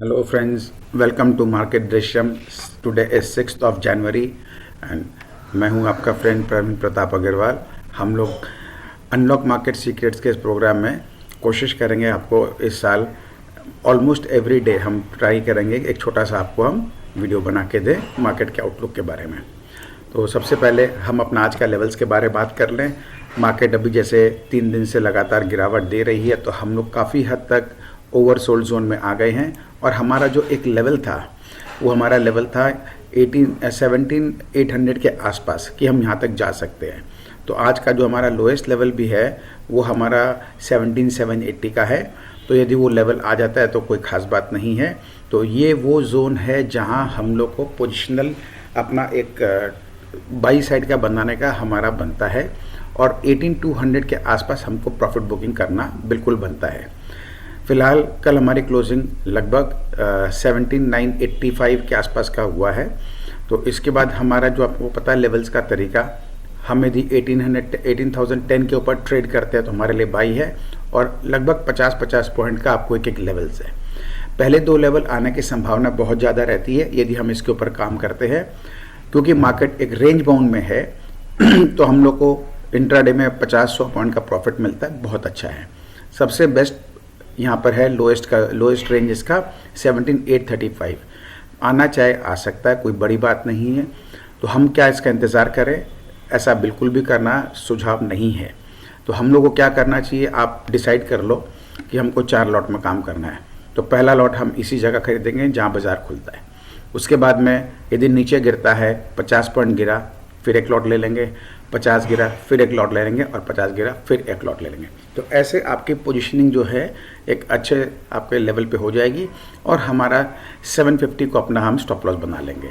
Hello friends, welcome to Market Drishyam. Today is 6th of January and मैं हूं आपका friend Praveen Pratap Agarwal. हम लोग अनलॉक मार्केट सीक्रेट्स के इस प्रोग्राम में कोशिश करेंगे आपको इस साल ऑलमोस्ट एवरी डे हम ट्राई करेंगे एक छोटा सा आपको हम वीडियो बना के दें मार्केट के आउटलुक के बारे में। तो सबसे पहले हम अपना आज का लेवल्स के बारे में बात कर लें। मार्केट अभी जैसे 3 दिन से लगातार गिरावट दे रही है तो हम लोग काफ़ी हद तक ओवरसोल्ड जोन में आ गए हैं और हमारा जो एक लेवल था वो हमारा लेवल था 17,800 के आसपास कि हम यहाँ तक जा सकते हैं। तो आज का जो हमारा लोएस्ट लेवल भी है वो हमारा 17,780 का है। तो यदि वो लेवल आ जाता है तो कोई ख़ास बात नहीं है। तो ये वो जोन है जहाँ हम लोग को पोजिशनल अपना एक बाई साइड का बनाने का हमारा बनता है और 18,200 के आसपास हमको प्रॉफिट बुकिंग करना बिल्कुल बनता है। फ़िलहाल कल हमारी क्लोजिंग लगभग 17,985 के आसपास का हुआ है। तो इसके बाद हमारा जो आपको पता है लेवल्स का तरीका, हम यदि 18,010 के ऊपर ट्रेड करते हैं तो हमारे लिए बाई है और लगभग 50-50 पॉइंट का आपको एक लेवल्स है। पहले 2 लेवल आने की संभावना बहुत ज़्यादा रहती है यदि हम इसके ऊपर काम करते हैं, क्योंकि मार्केट एक रेंज बाउंड में है तो हम लोग को इंट्राडे में 50-100 पॉइंट का प्रॉफिट मिलता है, बहुत अच्छा है। सबसे बेस्ट यहाँ पर है लोएस्ट रेंज इसका 17,835 आना चाहे आ सकता है, कोई बड़ी बात नहीं है। तो हम क्या इसका इंतज़ार करें, ऐसा बिल्कुल भी करना सुझाव नहीं है। तो हम लोग को क्या करना चाहिए, आप डिसाइड कर लो कि हमको 4 लॉट में काम करना है। तो पहला लॉट हम इसी जगह खरीदेंगे जहाँ बाज़ार खुलता है। उसके बाद में यदि नीचे गिरता है 50 पॉइंट गिरा फिर एक लॉट ले लेंगे, 50 गिरा फिर एक लॉट ले लेंगे और 50 गिरा फिर एक लॉट ले लेंगे। तो ऐसे आपकी पोजीशनिंग जो है एक अच्छे आपके लेवल पे हो जाएगी और हमारा 750 को अपना हम स्टॉप लॉस बना लेंगे।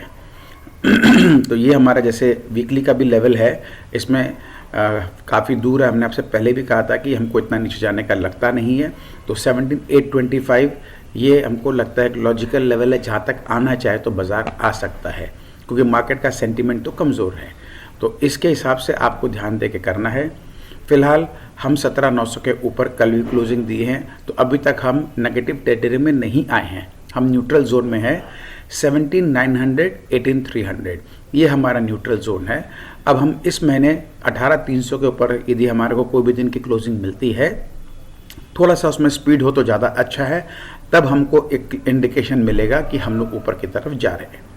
तो ये हमारा जैसे वीकली का भी लेवल है, इसमें काफ़ी दूर है। हमने आपसे पहले भी कहा था कि हमको इतना नीचे जाने का लगता नहीं है। तो 17,825 ये हमको लगता है लॉजिकल लेवल है, जहाँ तक आना चाहे तो बाज़ार आ सकता है, क्योंकि मार्केट का सेंटीमेंट तो कमज़ोर है। तो इसके हिसाब से आपको ध्यान दे के करना है। फ़िलहाल हम 17,900 के ऊपर कल भी क्लोजिंग दिए हैं, तो अभी तक हम नेगेटिव टेरिटरी में नहीं आए हैं, हम न्यूट्रल जोन में है। 17,900 18,300 ये हमारा न्यूट्रल जोन है। अब हम इस महीने 18,300 के ऊपर यदि हमारे को कोई भी दिन की क्लोजिंग मिलती है, थोड़ा सा उसमें स्पीड हो तो ज़्यादा अच्छा है, तब हमको एक इंडिकेशन मिलेगा कि हम लोग ऊपर की तरफ जा रहे हैं।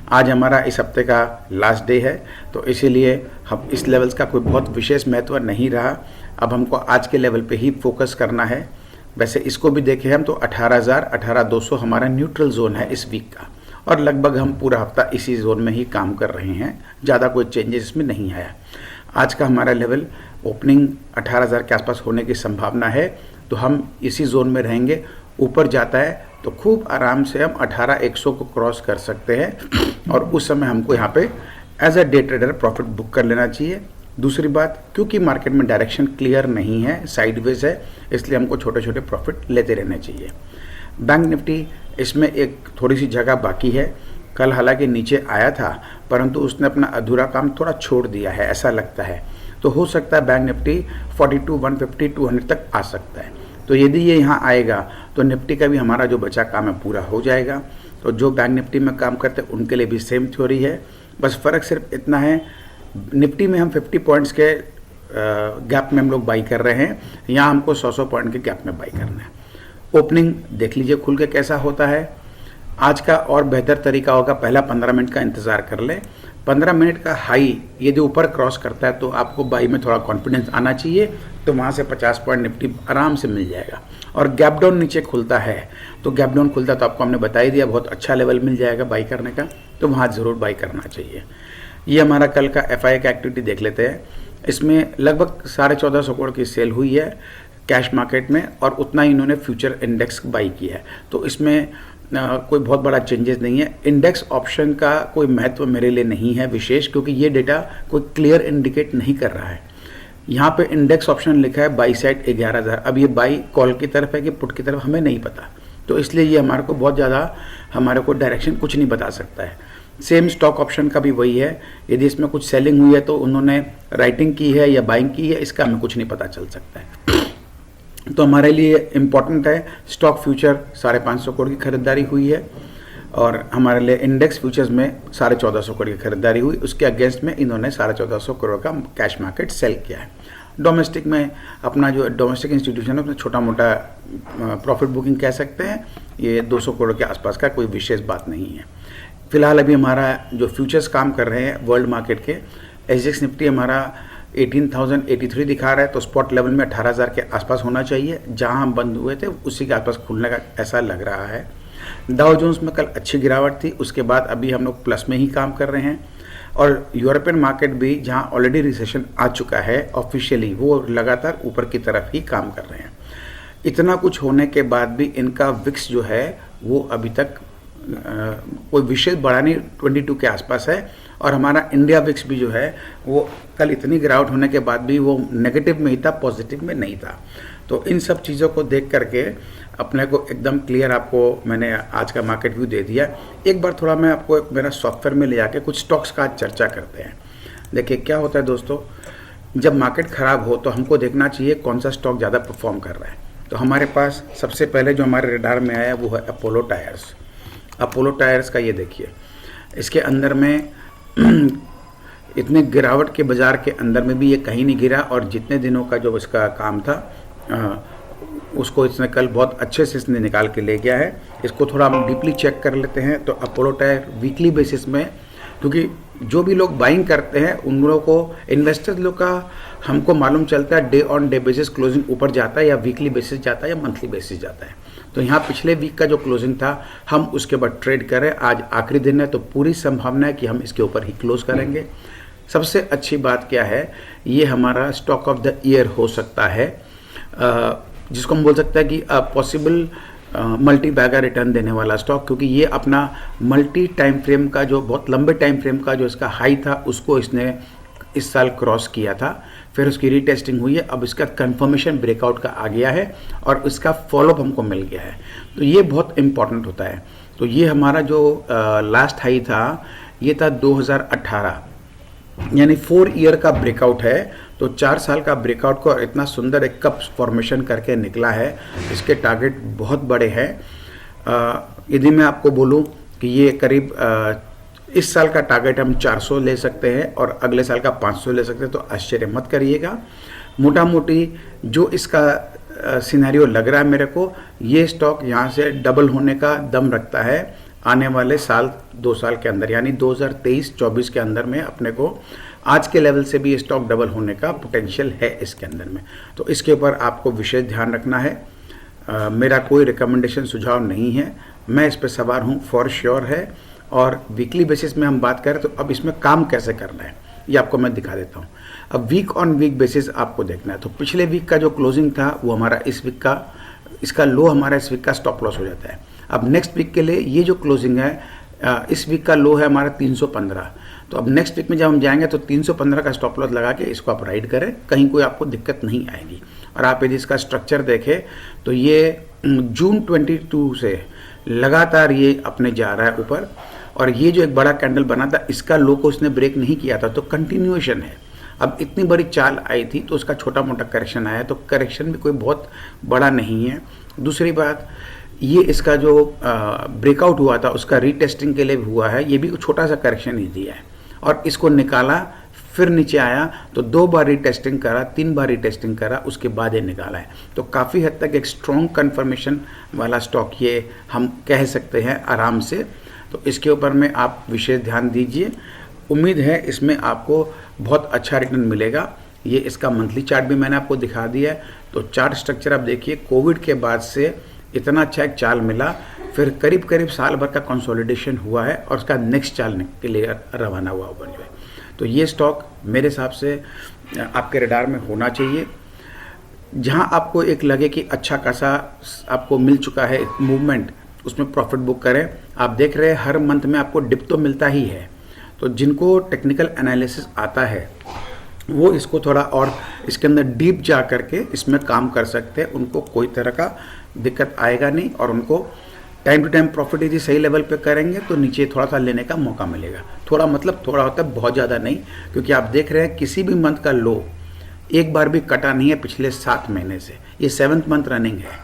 आज हमारा इस हफ्ते का लास्ट डे है, तो इसीलिए हम इस लेवल्स का कोई बहुत विशेष महत्व नहीं रहा। अब हमको आज के लेवल पे ही फोकस करना है। वैसे इसको भी देखें हम तो 18,000 18,200 हमारा न्यूट्रल जोन है इस वीक का, और लगभग हम पूरा हफ्ता इसी जोन में ही काम कर रहे हैं, ज़्यादा कोई चेंजेस इसमें नहीं आया। आज का हमारा लेवल ओपनिंग 18,000 के आसपास होने की संभावना है, तो हम इसी जोन में रहेंगे। ऊपर जाता है तो खूब आराम से हम 18,100 को क्रॉस कर सकते हैं और उस समय हमको यहाँ पे as a day trader profit book कर लेना चाहिए। दूसरी बात, क्योंकि मार्केट में डायरेक्शन क्लियर नहीं है, साइडवेज है, इसलिए हमको छोटे छोटे प्रॉफिट लेते रहने चाहिए। बैंक निफ्टी इसमें एक थोड़ी सी जगह बाकी है। कल हालांकि नीचे आया था, परंतु उसने अपना अधूरा काम थोड़ा छोड़ दिया है ऐसा लगता है। तो हो सकता है बैंक निफ्टी 42, 150, 200 तक आ सकता है। तो यदि ये यहाँ आएगा तो निफ्टी का भी हमारा जो बचा काम है पूरा हो जाएगा। तो जो बैंक निफ्टी में काम करते हैं उनके लिए भी सेम थ्योरी है, बस फ़र्क सिर्फ इतना है, निफ्टी में हम 50 पॉइंट्स के गैप में हम लोग बाई कर रहे हैं, यहाँ हमको 100 पॉइंट के गैप में बाई करना है। ओपनिंग देख लीजिए खुल के कैसा होता है। आज का और बेहतर तरीका होगा, पहला 15 मिनट का इंतज़ार कर ले। 15 मिनट का हाई यदि ऊपर क्रॉस करता है तो आपको बाई में थोड़ा कॉन्फिडेंस आना चाहिए, तो वहाँ से 50 पॉइंट निफ्टी आराम से मिल जाएगा। और गैप डाउन नीचे खुलता है, तो गैप डाउन खुलता है तो आपको हमने बता ही दिया, बहुत अच्छा लेवल मिल जाएगा बाई करने का, तो वहाँ ज़रूर बाई करना चाहिए। ये हमारा कल का FI का एक्टिविटी देख लेते हैं। इसमें लगभग 1450 करोड़ की सेल हुई है कैश मार्केट में, और उतना ही इन्होंने फ्यूचर इंडेक्स बाई किया है। तो इसमें कोई बहुत बड़ा चेंजेस नहीं है। इंडेक्स ऑप्शन का कोई महत्व मेरे लिए नहीं है विशेष, क्योंकि ये डेटा कोई क्लियर इंडिकेट नहीं कर रहा है। यहाँ पे इंडेक्स ऑप्शन लिखा है बाई साइड 11,000, अब ये बाई कॉल की तरफ है कि पुट की तरफ हमें नहीं पता, तो इसलिए ये हमारे को बहुत ज़्यादा हमारे को डायरेक्शन कुछ नहीं बता सकता है। सेम स्टॉक ऑप्शन का भी वही है, यदि इसमें कुछ सेलिंग हुई है तो उन्होंने राइटिंग की है या बाइंग की है, इसका हमें कुछ नहीं पता चल सकता है। तो हमारे लिए इम्पॉर्टेंट है स्टॉक फ्यूचर 550 करोड़ की खरीदारी हुई है और हमारे लिए इंडेक्स फ्यूचर्स में 1450 करोड़ की खरीदारी हुई। उसके अगेंस्ट में इन्होंने 1450 करोड़ का कैश मार्केट सेल किया है। डोमेस्टिक में अपना जो डोमेस्टिक इंस्टीट्यूशन है उसमें छोटा मोटा प्रॉफिट बुकिंग कह सकते हैं, ये 200 करोड़ के आसपास का कोई विशेष बात नहीं है। फिलहाल अभी हमारा जो फ्यूचर्स काम कर रहे हैं वर्ल्ड मार्केट के, एसजेक्स निफ्टी हमारा 18,083 दिखा रहा है, तो स्पॉट लेवल में 18,000 के आसपास होना चाहिए। जहां हम बंद हुए थे उसी के आसपास खुलने का ऐसा लग रहा है। डाउ जोन्स में कल अच्छी गिरावट थी, उसके बाद अभी हम लोग प्लस में ही काम कर रहे हैं। और यूरोपियन मार्केट भी जहां ऑलरेडी रिसेशन आ चुका है ऑफिशियली, वो लगातार ऊपर की तरफ ही काम कर रहे हैं। इतना कुछ होने के बाद भी इनका विक्स जो है वो अभी तक कोई विशेष बढ़ा नहीं, 22 के आसपास है। और हमारा इंडिया विक्स भी जो है वो कल इतनी गिरावट होने के बाद भी वो नेगेटिव में ही था, पॉजिटिव में नहीं था। तो इन सब चीज़ों को देख करके अपने को एकदम क्लियर आपको मैंने आज का मार्केट व्यू दे दिया। एक बार थोड़ा मैं आपको मेरा सॉफ्टवेयर में ले जाके कुछ स्टॉक्स का चर्चा करते हैं। देखिए क्या होता है दोस्तों, जब मार्केट ख़राब हो तो हमको देखना चाहिए कौन सा स्टॉक ज़्यादा परफॉर्म कर रहा है। तो हमारे पास सबसे पहले जो हमारे रडार में आया वो है अपोलो टायर्स। अपोलो टायर्स का ये देखिए, इसके अंदर में इतने गिरावट के बाज़ार के अंदर में भी ये कहीं नहीं गिरा और जितने दिनों का जो इसका काम था उसको इसने कल बहुत अच्छे से इसने निकाल के ले गया है। इसको थोड़ा हम डीपली चेक कर लेते हैं। तो अपोलो टायर वीकली बेसिस में, क्योंकि जो भी लोग बाइंग करते हैं उन लोगों को, इन्वेस्टर्स लोग का हमको मालूम चलता है day on day basis closing ऊपर जाता है या वीकली बेसिस जाता है या मंथली बेसिस जाता है। तो यहाँ पिछले वीक का जो क्लोजिंग था हम उसके बाद ट्रेड करें। आज आखिरी दिन है तो पूरी संभावना है कि हम इसके ऊपर ही क्लोज करेंगे। सबसे अच्छी बात क्या है, ये हमारा स्टॉक ऑफ द ईयर हो सकता है, जिसको हम बोल सकते हैं कि पॉसिबल मल्टी बैगर रिटर्न देने वाला स्टॉक, क्योंकि ये अपना मल्टी टाइम फ्रेम का जो बहुत लंबे टाइम फ्रेम का जो इसका हाई था उसको इसने इस साल क्रॉस किया था, फिर उसकी रीटेस्टिंग हुई है, अब इसका कंफर्मेशन ब्रेकआउट का आ गया है और इसका फॉलोअप हमको मिल गया है। तो ये बहुत इंपॉर्टेंट होता है। तो ये हमारा जो लास्ट हाई था ये था 2018, यानी 4 ईयर का ब्रेकआउट है। तो 4 साल का ब्रेकआउट को इतना सुंदर एक कप फॉर्मेशन करके निकला है। इसके टारगेट बहुत बड़े हैं। यदि मैं आपको बोलूं कि ये करीब इस साल का टारगेट हम 400 ले सकते हैं और अगले साल का 500 ले सकते हैं, तो आश्चर्य मत करिएगा। मोटा मोटी जो इसका सिनेरियो लग रहा है मेरे को, ये स्टॉक यहाँ से डबल होने का दम रखता है आने वाले साल 2 साल के अंदर, यानी 2023-24 के अंदर में अपने को आज के लेवल से भी ये स्टॉक डबल होने का पोटेंशियल है इसके अंदर में। तो इसके ऊपर आपको विशेष ध्यान रखना है। मेरा कोई रिकमेंडेशन सुझाव नहीं है, मैं इस पर सवार हूँ फॉर श्योर है। और वीकली बेसिस में हम बात करें तो अब इसमें काम कैसे करना है ये आपको मैं दिखा देता हूँ। अब वीक ऑन वीक बेसिस आपको देखना है। तो पिछले वीक का जो क्लोजिंग था वो हमारा इस वीक का, इसका लो हमारा इस वीक का स्टॉप लॉस हो जाता है। अब नेक्स्ट वीक के लिए ये जो क्लोजिंग है, इस वीक का लो है हमारा 315। तो अब नेक्स्ट वीक में जब हम जाएंगे तो 315 का स्टॉप लॉस लगा के इसको आप राइड करें, कहीं कोई आपको दिक्कत नहीं आएगी। और आप यदि इसका स्ट्रक्चर देखें तो ये जून 22 से लगातार ये अपने जा रहा है ऊपर, और ये जो एक बड़ा कैंडल बना था इसका लो को उसने ब्रेक नहीं किया था, तो कंटिन्यूएशन है। अब इतनी बड़ी चाल आई थी तो उसका छोटा मोटा करेक्शन आया, तो करेक्शन भी कोई बहुत बड़ा नहीं है। दूसरी बात, ये इसका जो ब्रेकआउट हुआ था उसका रीटेस्टिंग के लिए भी हुआ है, ये भी छोटा सा करेक्शन ही दिया है और इसको निकाला, फिर नीचे आया तो 2 बार रीटेस्टिंग करा, 3 बार रीटेस्टिंग करा, उसके बाद ये निकाला है। तो काफ़ी हद तक एक स्ट्रॉन्ग कन्फर्मेशन वाला स्टॉक ये हम कह सकते हैं आराम से। तो इसके ऊपर में आप विशेष ध्यान दीजिए। उम्मीद है इसमें आपको बहुत अच्छा रिटर्न मिलेगा। ये इसका मंथली चार्ट भी मैंने आपको दिखा दिया है। तो चार्ट स्ट्रक्चर आप देखिए, कोविड के बाद से इतना अच्छा एक चाल मिला, फिर करीब करीब साल भर का कंसोलिडेशन हुआ है और उसका नेक्स्ट चाल के लिए रवाना हुआ बन जो है। तो ये स्टॉक मेरे हिसाब से आपके रडार में होना चाहिए। जहां आपको एक लगे कि अच्छा खासा आपको मिल चुका है मूवमेंट, उसमें प्रॉफिट बुक करें। आप देख रहे हैं हर मंथ में आपको डिप तो मिलता ही है, तो जिनको टेक्निकल एनालिसिस आता है वो इसको थोड़ा और इसके अंदर डीप जा करके इसमें काम कर सकते हैं, उनको कोई तरह का दिक्कत आएगा नहीं और उनको टाइम टू टाइम प्रॉफिट यदि सही लेवल पे करेंगे तो नीचे थोड़ा सा लेने का मौका मिलेगा। थोड़ा मतलब थोड़ा होता है, बहुत ज़्यादा नहीं, क्योंकि आप देख रहे हैं किसी भी मंथ का लो एक बार भी कटा नहीं है पिछले 7 महीने से, ये 7th मंथ रनिंग है।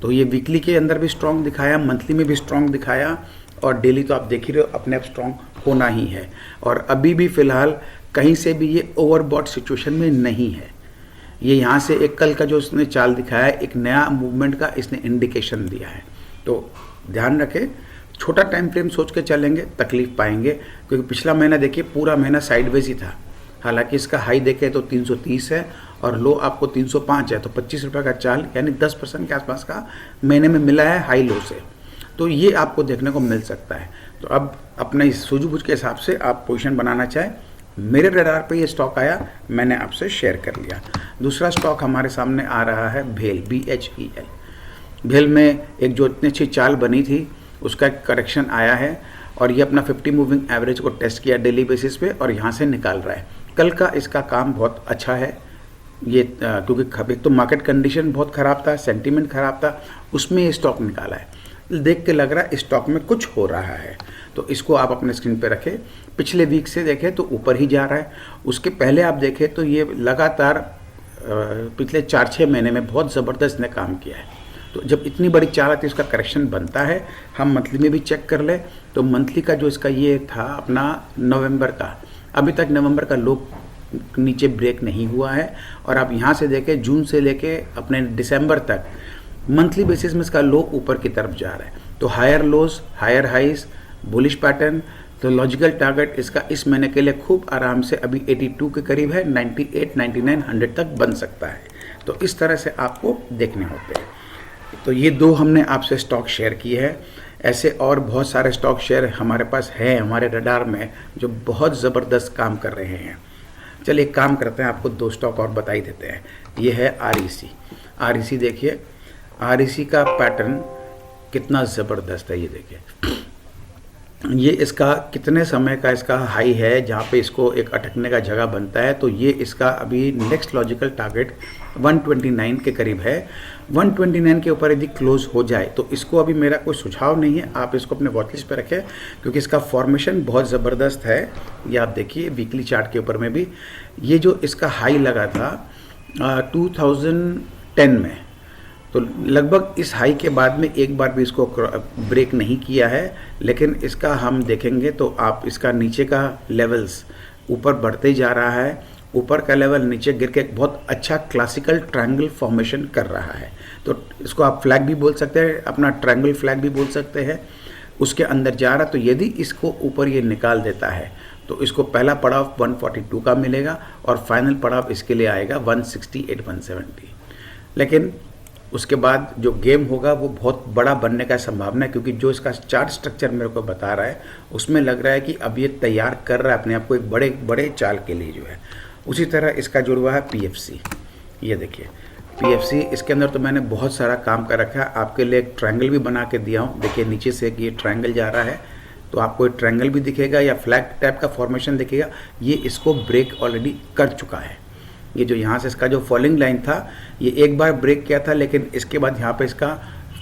तो ये वीकली के अंदर भी स्ट्रॉन्ग दिखाया, मंथली में भी स्ट्रॉन्ग दिखाया, और डेली तो आप देख ही रहे हो अपने आप स्ट्रॉन्ग होना ही है। और अभी भी फ़िलहाल कहीं से भी ये ओवरबॉट सिचुएशन में नहीं है। ये यहाँ से एक कल का जो इसने चाल दिखाया है, एक नया मूवमेंट का इसने इंडिकेशन दिया है। तो ध्यान रखें, छोटा टाइम फ्रेम सोच के चलेंगे तकलीफ पाएंगे, क्योंकि पिछला महीना देखिए पूरा महीना साइडवेज ही था। हालांकि इसका हाई देखें तो 330 है और लो आपको 305 है, तो 25 रुपये का चाल यानी 10% के आसपास का महीने में मिला है हाई लो से। तो ये आपको देखने को मिल सकता है। तो अब अपने इस सूझबूझ के हिसाब से आप पोजीशन बनाना चाहें। मेरे रडार पे ये स्टॉक आया, मैंने आपसे शेयर कर लिया। दूसरा स्टॉक हमारे सामने आ रहा है भेल, BHEL। भेल में एक जो इतनी अच्छी चाल बनी थी उसका एक करेक्शन आया है, और ये अपना 50 मूविंग एवरेज को टेस्ट किया डेली बेसिस पे और यहाँ से निकाल रहा है। कल का इसका काम बहुत अच्छा है ये, क्योंकि एक तो मार्केट कंडीशन बहुत ख़राब था, सेंटीमेंट ख़राब था, उसमें ये स्टॉक निकाला है। देख के लग रहा है स्टॉक में कुछ हो रहा है, तो इसको आप अपने स्क्रीन पे रखें। पिछले वीक से देखें तो ऊपर ही जा रहा है, उसके पहले आप देखें तो ये लगातार पिछले 4-6 महीने में बहुत ज़बरदस्त ने काम किया है। तो जब इतनी बड़ी चाल आती है उसका करेक्शन बनता है। हम मंथली में भी चेक कर ले तो मंथली का जो इसका ये था अपना नवंबर का, अभी तक नवंबर का लो नीचे ब्रेक नहीं हुआ है, और आप यहाँ से देखें जून से लेके अपने दिसंबर तक मंथली बेसिस में इसका लो ऊपर की तरफ जा रहा है। तो higher lows higher highs bullish pattern. तो लॉजिकल टारगेट इसका इस महीने के लिए खूब आराम से अभी 82 के करीब है, 98, 99, 100 तक बन सकता है। तो इस तरह से आपको देखने होते हैं। तो ये दो हमने आपसे स्टॉक शेयर किए हैं। ऐसे और बहुत सारे स्टॉक शेयर हमारे पास हैं हमारे रडार में जो बहुत ज़बरदस्त काम कर रहे हैं। चलिए एक काम करते हैं, आपको 2 स्टॉक और बता ही देते हैं। ये है REC देखिए, REC का पैटर्न कितना ज़बरदस्त है। ये देखिए, ये इसका कितने समय का इसका हाई है जहाँ पे इसको एक अटकने का जगह बनता है। तो ये इसका अभी नेक्स्ट लॉजिकल टारगेट 129 के करीब है। 129 के ऊपर यदि क्लोज हो जाए तो इसको अभी मेरा कोई सुझाव नहीं है, आप इसको अपने वॉच लिस्ट पे रखें, क्योंकि इसका फॉर्मेशन बहुत ज़बरदस्त है। ये आप देखिए वीकली चार्ट के ऊपर में भी ये जो इसका हाई लगा था 2010 में, तो लगभग इस हाई के बाद में एक बार भी इसको ब्रेक नहीं किया है। लेकिन इसका हम देखेंगे तो आप इसका नीचे का लेवल्स ऊपर बढ़ते जा रहा है, ऊपर का लेवल नीचे गिर के एक बहुत अच्छा क्लासिकल ट्रायंगल फॉर्मेशन कर रहा है। तो इसको आप फ्लैग भी बोल सकते हैं, अपना ट्रायंगल फ्लैग भी बोल सकते हैं। उसके अंदर जा रहा, तो यदि इसको ऊपर ये निकाल देता है तो इसको पहला पड़ाव 142 का मिलेगा और फाइनल पड़ाव इसके लिए आएगा 168, 170। लेकिन उसके बाद जो गेम होगा वो बहुत बड़ा बनने का संभावना है, क्योंकि जो इसका चार्ट स्ट्रक्चर मेरे को बता रहा है उसमें लग रहा है कि अब ये तैयार कर रहा है अपने आप को एक बड़े बड़े चाल के लिए जो है। उसी तरह इसका जुड़ा है PFC। ये देखिए PFC, इसके अंदर तो मैंने बहुत सारा काम कर रखा है, आपके लिए एक ट्रायंगल भी बना के दिया हूँ। देखिए नीचे से ये ट्रायंगल जा रहा है, तो आपको एक ट्रायंगल भी दिखेगा या फ्लैग टाइप का फॉर्मेशन दिखेगा। ये इसको ब्रेक ऑलरेडी कर चुका है। ये जो यहाँ से इसका जो फॉलिंग लाइन था ये एक बार ब्रेक किया था, लेकिन इसके बाद यहाँ पे इसका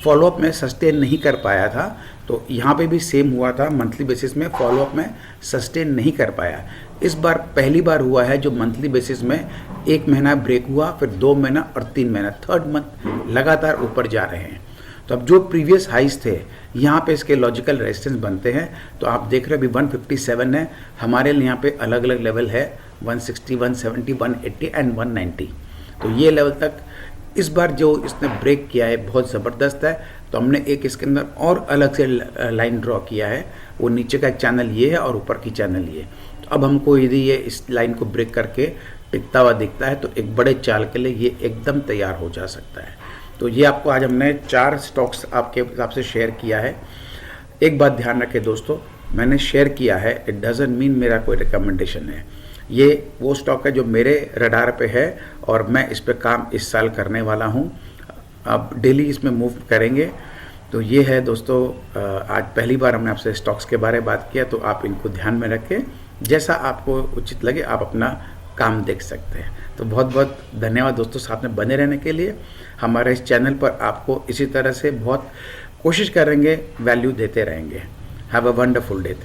फॉलोअप में सस्टेन नहीं कर पाया था। तो यहाँ पे भी सेम हुआ था, मंथली बेसिस में फॉलोअप में सस्टेन नहीं कर पाया। इस बार पहली बार हुआ है जो मंथली बेसिस में 1 महीना ब्रेक हुआ, फिर 2 महीना और 3 महीना, 3rd मंथ लगातार ऊपर जा रहे हैं। तो अब जो प्रीवियस हाइज थे यहाँ पे इसके लॉजिकल रेजिस्टेंस बनते हैं। तो आप देख रहे हैं अभी 157 है, हमारे लिए यहाँ पे अलग अलग लेवल है 160, 170, 180 एंड 190। तो ये लेवल तक इस बार जो इसने ब्रेक किया है बहुत ज़बरदस्त है। तो हमने एक इसके अंदर और अलग से लाइन ड्रॉ किया है, वो नीचे का चैनल ये है और ऊपर की चैनल ये। तो अब हमको यदि ये इस लाइन को ब्रेक करके टिकता हुआ दिखता है तो एक बड़े चाल के लिए ये एकदम तैयार हो जा सकता है। तो ये आपको आज हमने 4 स्टॉक्स आपके हिसाब से शेयर किया है। एक बात ध्यान रखें दोस्तों, मैंने शेयर किया है, इट डजंट मीन मेरा कोई रिकमेंडेशन है। ये वो स्टॉक है जो मेरे रडार पे है और मैं इस पे काम इस साल करने वाला हूँ। अब डेली इसमें मूव करेंगे। तो ये है दोस्तों, आज पहली बार हमने आपसे स्टॉक्स के बारे में बात किया, तो आप इनको ध्यान में रखें, जैसा आपको उचित लगे आप अपना काम देख सकते हैं। तो बहुत बहुत धन्यवाद दोस्तों साथ में बने रहने के लिए। हमारे इस चैनल पर आपको इसी तरह से बहुत कोशिश करेंगे, वैल्यू देते रहेंगे। Have a wonderful day.